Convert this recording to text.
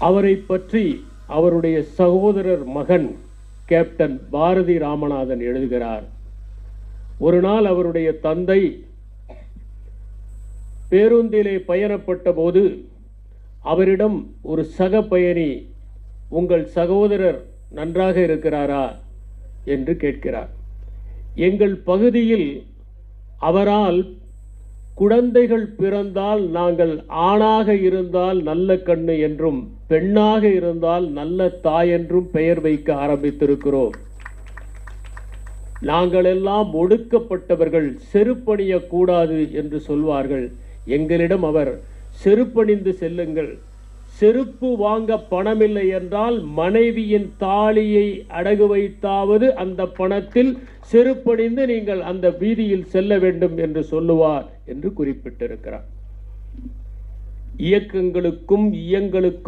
அவரை பற்றி அவருடைய சகோதரர் மகன் கேப்டன் பாரதி ராமநாதன் எழுதுகிறார். ஒரு நாள் அவருடைய தந்தை பேருந்திலே பயணப்பட்ட போது அவரிடம் ஒரு சக பயணி, உங்கள் சகோதரர் நன்றாக இருக்கிறாரா என்று கேட்கிறார். எங்கள் பகுதியில் அவரால் குழந்தைகள் பிறந்தால் நாங்கள் ஆணாக இருந்தால் நல்ல கண்ணு என்றும் பெண்ணாக இருந்தால் நல்ல தாய் என்றும் பெயர் வைக்க ஆரம்பித்திருக்கிறோம். நாங்கள் எல்லாம் ஒடுக்கப்பட்டவர்கள், செருப்பணியக்கூடாது என்று சொல்வார்கள். எங்களிடம் அவர், செருப்பணிந்து செல்லுங்கள், செருப்பு வாங்க பணமில்லை என்றால் மனைவியின் தாலியை அடகு வைத்தாவது அந்த பணத்தில் செருப்பணிந்து நீங்கள் அந்த வீதியில் செல்ல வேண்டும் என்று சொல்லுவார் என்று குறிப்பிட்டிருக்கிறார். இயக்கங்களுக்கும் இயங்களுக்கும்